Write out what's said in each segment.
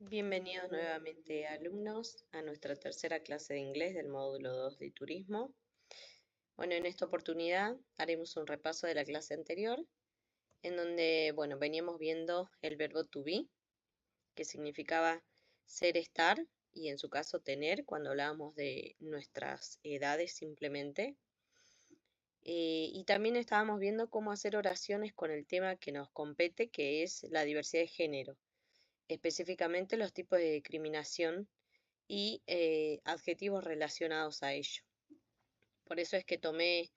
Bienvenidos nuevamente, alumnos, a nuestra tercera clase de inglés del módulo 2 de turismo. Bueno, en esta oportunidad haremos un repaso de la clase anterior, en donde, bueno, veníamos viendo el verbo to be, que significaba ser, estar, y en su caso tener, cuando hablábamos de nuestras edades simplemente. Y también estábamos viendo cómo hacer oraciones con el tema que nos compete, que es la diversidad de género, específicamente los tipos de discriminación y adjetivos relacionados a ello. Por eso es que tomé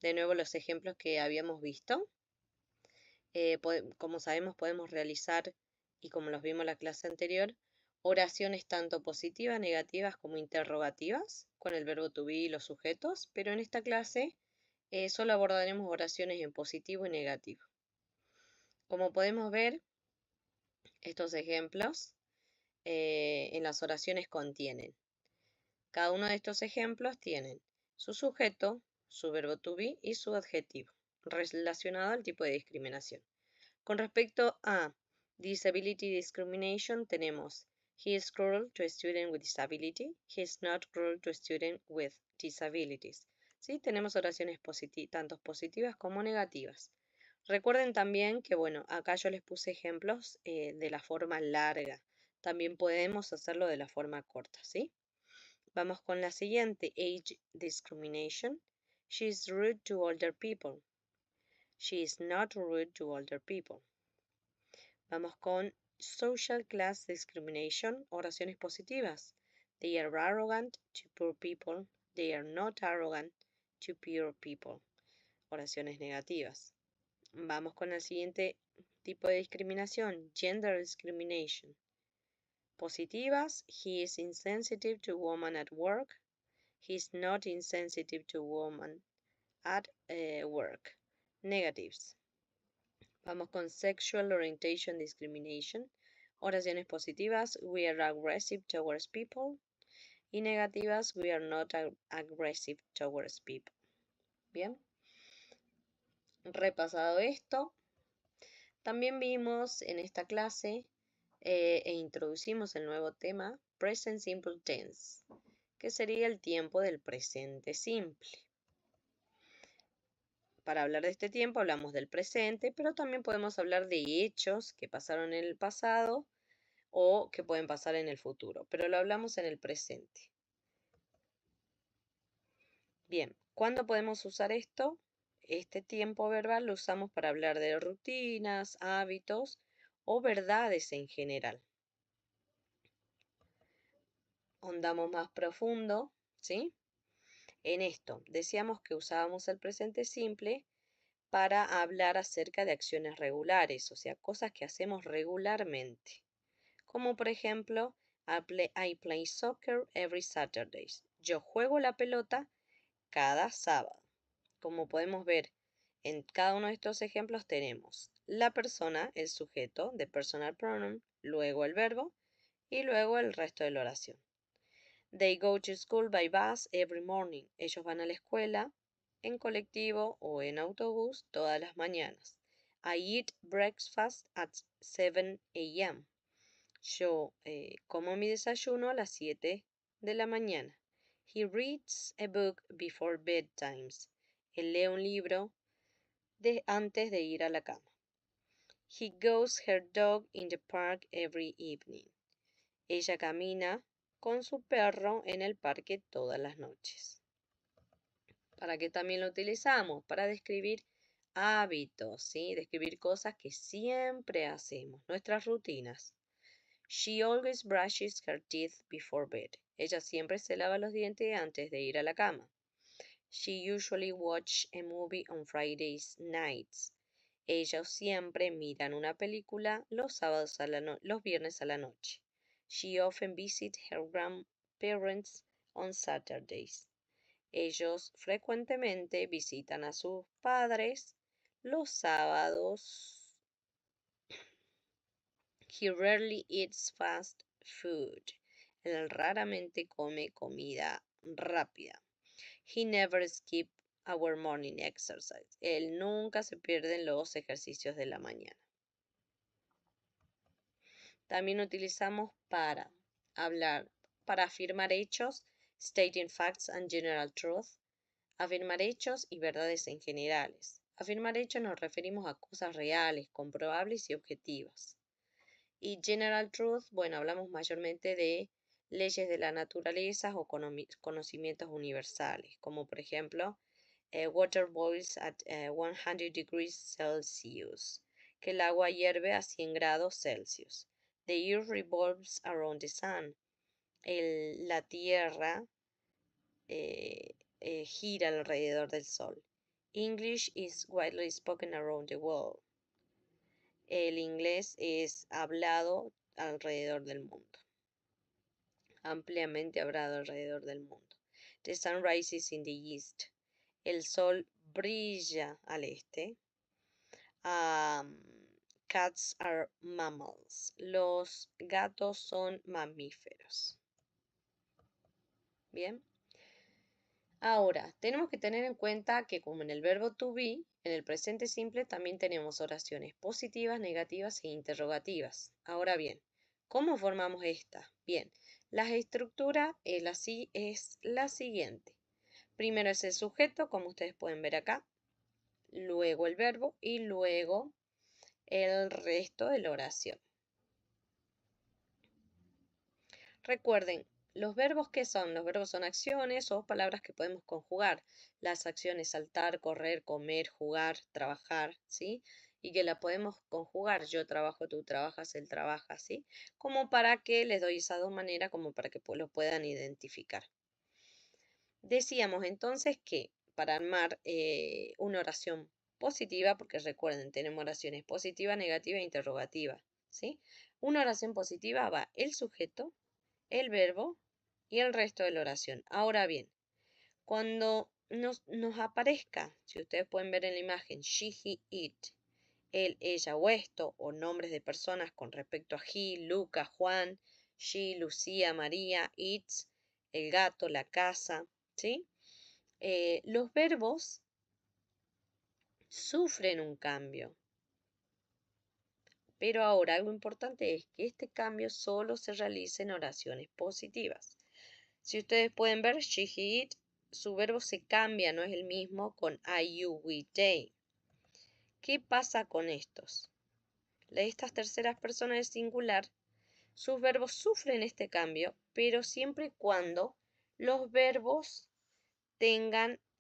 de nuevo los ejemplos que habíamos visto. Como sabemos, podemos realizar, y como los vimos en la clase anterior, oraciones tanto positivas, negativas como interrogativas, con el verbo to be y los sujetos, pero en esta clase solo abordaremos oraciones en positivo y negativo. Como podemos ver, estos ejemplos en las oraciones contienen. Cada uno de estos ejemplos tienen su sujeto, su verbo to be y su adjetivo, relacionado al tipo de discriminación. Con respecto a disability discrimination, tenemos he is cruel to a student with disability, he is not cruel to a student with disabilities. ¿Sí? Tenemos oraciones tanto positivas como negativas. Recuerden también que, bueno, acá yo les puse ejemplos de la forma larga. También podemos hacerlo de la forma corta, ¿sí? Vamos con la siguiente, age discrimination. She is rude to older people. She is not rude to older people. Vamos con social class discrimination, oraciones positivas. They are arrogant to poor people. They are not arrogant to poor people. Oraciones negativas. Vamos con el siguiente tipo de discriminación, gender discrimination. Positivas, he is insensitive to women at work. He is not insensitive to women at work. Negatives. Vamos con sexual orientation discrimination. Oraciones positivas, we are aggressive towards people. Y negativas, we are not aggressive towards people. Bien. Repasado esto, también vimos en esta clase e introducimos el nuevo tema present simple tense, que sería el tiempo del presente simple. Para hablar de este tiempo hablamos del presente, pero también podemos hablar de hechos que pasaron en el pasado o que pueden pasar en el futuro, pero lo hablamos en el presente. Bien, ¿cuándo podemos usar esto? Este tiempo verbal lo usamos para hablar de rutinas, hábitos o verdades en general. Ondamos más profundo, ¿sí? En esto, decíamos que usábamos el presente simple para hablar acerca de acciones regulares, o sea, cosas que hacemos regularmente. Como por ejemplo, I play soccer every Saturday. Yo juego la pelota cada sábado. Como podemos ver, en cada uno de estos ejemplos tenemos la persona, el sujeto de personal pronoun, luego el verbo y luego el resto de la oración. They go to school by bus every morning. Ellos van a la escuela en colectivo o en autobús todas las mañanas. I eat breakfast at 7 a.m. Yo como mi desayuno a las 7 de la mañana. He reads a book before bedtime. Él lee un libro antes de ir a la cama. He goes her dog in the park every evening. Ella camina con su perro en el parque todas las noches. ¿Para qué también lo utilizamos? Para describir hábitos, ¿sí? Describir cosas que siempre hacemos, nuestras rutinas. She always brushes her teeth before bed. Ella siempre se lava los dientes antes de ir a la cama. She usually watches a movie on Fridays nights. Ellos siempre miran una película los sábados los viernes a la noche. She often visits her grandparents on Saturdays. Ellos frecuentemente visitan a sus padres los sábados. He rarely eats fast food. Él raramente come comida rápida. He never skips our morning exercise. Él nunca se pierde en los ejercicios de la mañana. También utilizamos para hablar, para afirmar hechos, stating facts and general truth. Afirmar hechos y verdades en generales. Afirmar hechos nos referimos a cosas reales, comprobables y objetivas. Y general truth, bueno, hablamos mayormente de leyes de la naturaleza o conocimientos universales, como por ejemplo, water boils at 100 degrees Celsius, que el agua hierve a 100 grados Celsius. The earth revolves around the sun. La tierra gira alrededor del sol. English is widely spoken around the world. El inglés es hablado alrededor del mundo. Ampliamente hablado alrededor del mundo. The sun rises in the east. El sol brilla al este. Cats are mammals. Los gatos son mamíferos. Bien. Ahora, tenemos que tener en cuenta que como en el verbo to be, en el presente simple también tenemos oraciones positivas, negativas e interrogativas. Ahora bien, ¿cómo formamos esta? Bien, la estructura es la siguiente. Primero es el sujeto, como ustedes pueden ver acá, luego el verbo y luego el resto de la oración. Recuerden, los verbos ¿qué son? Los verbos son acciones o palabras que podemos conjugar. Las acciones saltar, correr, comer, jugar, trabajar, ¿sí? Y que la podemos conjugar. Yo trabajo, tú trabajas, él trabaja, ¿sí? Como para que les doy esa dos maneras, como para que lo puedan identificar. Decíamos entonces que para armar una oración positiva, porque recuerden, tenemos oraciones positiva, negativa e interrogativa, ¿sí? Una oración positiva va el sujeto, el verbo y el resto de la oración. Ahora bien, cuando nos aparezca, si ustedes pueden ver en la imagen, she, he, it, él, ella o esto, o nombres de personas con respecto a he, Luca, Juan, she, Lucía, María, it, el gato, la casa, ¿sí? Los verbos sufren un cambio. Pero ahora algo importante es que este cambio solo se realiza en oraciones positivas. Si ustedes pueden ver, she, he, it, su verbo se cambia, no es el mismo con I, you, we, they. ¿Qué pasa con estos? Estas terceras personas del singular, sus verbos sufren este cambio, pero siempre y cuando los verbos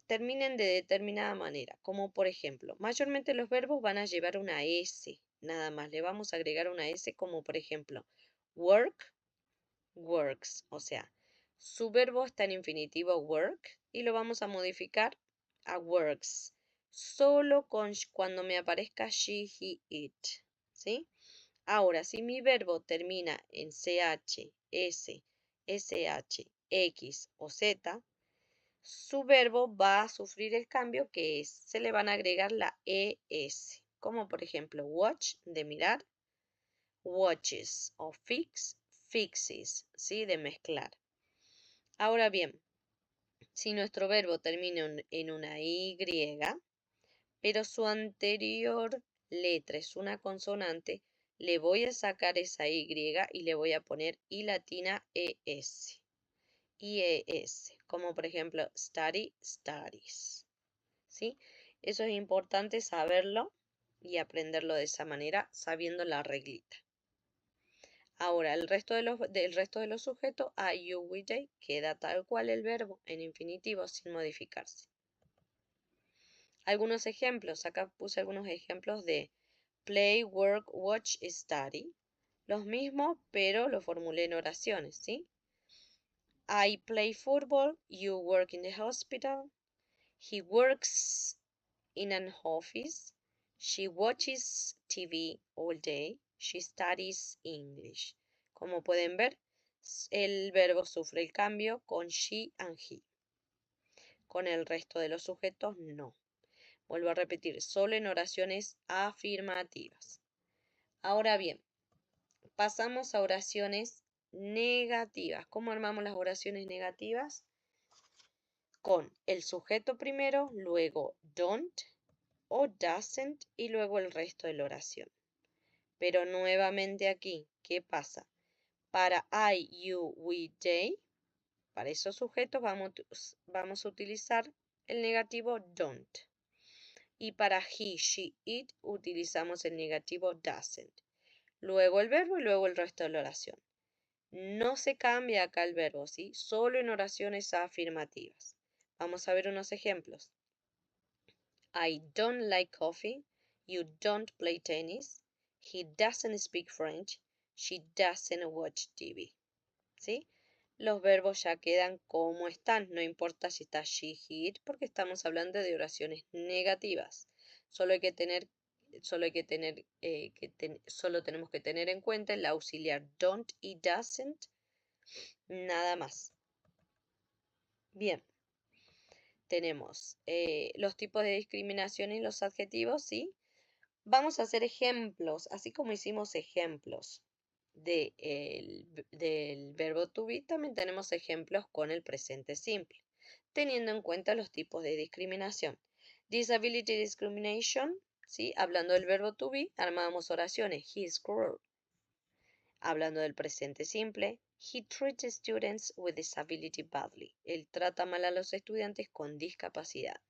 terminen de determinada manera, como por ejemplo, mayormente los verbos van a llevar una S, nada más, le vamos a agregar una S como por ejemplo, work, works, o sea, su verbo está en infinitivo work y lo vamos a modificar a works, solo cuando me aparezca she, he, it, ¿sí? Ahora, si mi verbo termina en CH, S, SH, X o Z, su verbo va a sufrir el cambio que es, se le van a agregar la ES, como por ejemplo watch, de mirar, watches o fix, fixes, ¿sí? De mezclar. Ahora bien, si nuestro verbo termina en una Y, pero su anterior letra es una consonante, le voy a sacar esa Y y le voy a poner I latina ES. IES, como por ejemplo study, studies, ¿sí? Eso es importante saberlo y aprenderlo de esa manera, sabiendo la reglita. Ahora, del resto de los sujetos, I, you, we, they, queda tal cual el verbo en infinitivo sin modificarse. Algunos ejemplos, acá puse algunos ejemplos de play, work, watch, study. Los mismos, pero lo formulé en oraciones, ¿sí? I play football, you work in the hospital. He works in an office. She watches TV all day. She studies English. Como pueden ver, el verbo sufre el cambio con she and he. Con el resto de los sujetos, no. Vuelvo a repetir, solo en oraciones afirmativas. Ahora bien, pasamos a oraciones negativas. ¿Cómo armamos las oraciones negativas? Con el sujeto primero, luego don't o doesn't y luego el resto de la oración. Pero nuevamente aquí, ¿qué pasa? Para I, you, we, they, para esos sujetos vamos a utilizar el negativo don't. Y para he, she, it utilizamos el negativo doesn't. Luego el verbo y luego el resto de la oración. No se cambia acá el verbo, ¿sí? Solo en oraciones afirmativas. Vamos a ver unos ejemplos. I don't like coffee. You don't play tennis. He doesn't speak French. She doesn't watch TV. ¿Sí? Los verbos ya quedan como están. No importa si está she, he, it, porque estamos hablando de oraciones negativas. Solo tenemos que tener en cuenta el auxiliar don't y doesn't. Nada más. Bien. Tenemos los tipos de discriminación y los adjetivos, ¿sí? Vamos a hacer ejemplos, así como hicimos ejemplos del verbo to be, también tenemos ejemplos con el presente simple, teniendo en cuenta los tipos de discriminación. Disability discrimination, ¿sí? Hablando del verbo to be, armamos oraciones. He is cruel. Hablando del presente simple, he treats students with disability badly. Él trata mal a los estudiantes con discapacidad.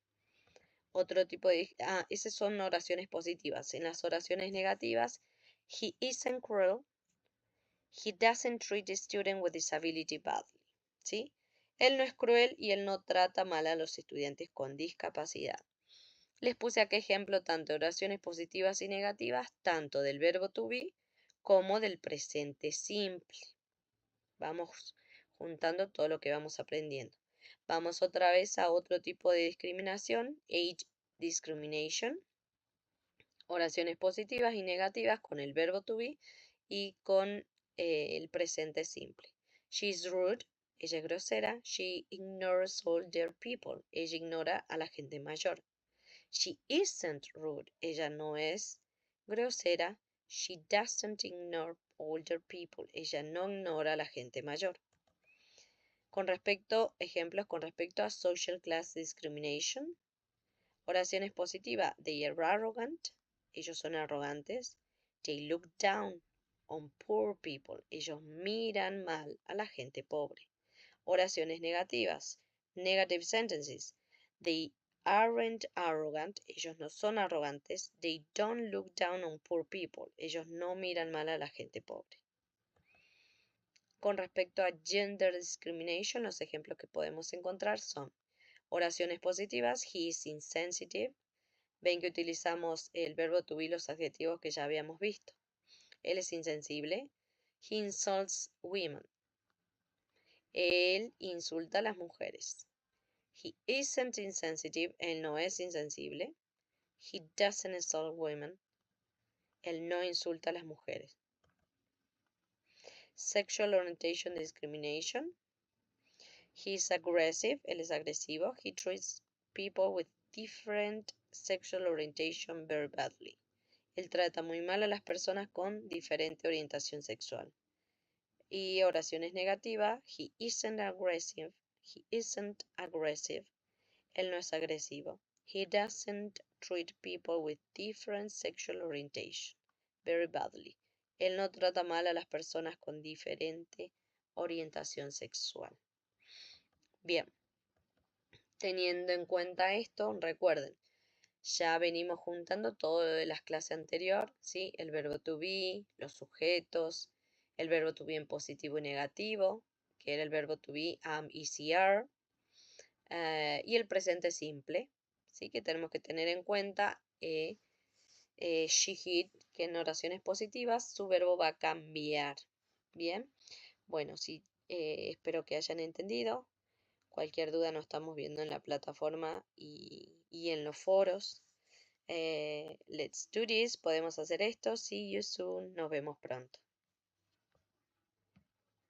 Otro tipo de... esas son oraciones positivas. En las oraciones negativas, he isn't cruel. He doesn't treat the student with disability badly. ¿Sí? Él no es cruel y él no trata mal a los estudiantes con discapacidad. Les puse aquí ejemplo tanto de oraciones positivas y negativas, tanto del verbo to be como del presente simple. Vamos juntando todo lo que vamos aprendiendo. Vamos otra vez a otro tipo de discriminación, age discrimination. Oraciones positivas y negativas con el verbo to be y con el presente simple. She is rude, ella es grosera. She ignores older people, ella ignora a la gente mayor. She isn't rude, ella no es grosera. She doesn't ignore older people, ella no ignora a la gente mayor. Ejemplos con respecto a social class discrimination. Oraciones positivas, they are arrogant, ellos son arrogantes. They look down on poor people, ellos miran mal a la gente pobre. Oraciones negativas, negative sentences, they aren't arrogant, ellos no son arrogantes. They don't look down on poor people, ellos no miran mal a la gente pobre. Con respecto a gender discrimination, los ejemplos que podemos encontrar son oraciones positivas, he is insensitive. Ven que utilizamos el verbo to be, los adjetivos que ya habíamos visto. Él es insensible. He insults women. Él insulta a las mujeres. He isn't insensitive. Él no es insensible. He doesn't insult women. Él no insulta a las mujeres. Sexual orientation discrimination. He is aggressive. Él es agresivo. He treats people with different sexual orientation very badly. Él trata muy mal a las personas con diferente orientación sexual. Y oraciones negativas, he isn't aggressive. He isn't aggressive. Él no es agresivo. He doesn't treat people with different sexual orientation very badly. Él no trata mal a las personas con diferente orientación sexual. Bien, teniendo en cuenta esto, recuerden, ya venimos juntando todo de las clases anteriores, ¿sí? El verbo to be, los sujetos, el verbo to be en positivo y negativo, que era el verbo to be, am, is, are, y el presente simple, ¿sí? Que tenemos que tener en cuenta, she, he, que en oraciones positivas su verbo va a cambiar. Bien, bueno, sí, espero que hayan entendido. Cualquier duda nos estamos viendo en la plataforma y en los foros. Let's do this, podemos hacer esto. See you soon, nos vemos pronto.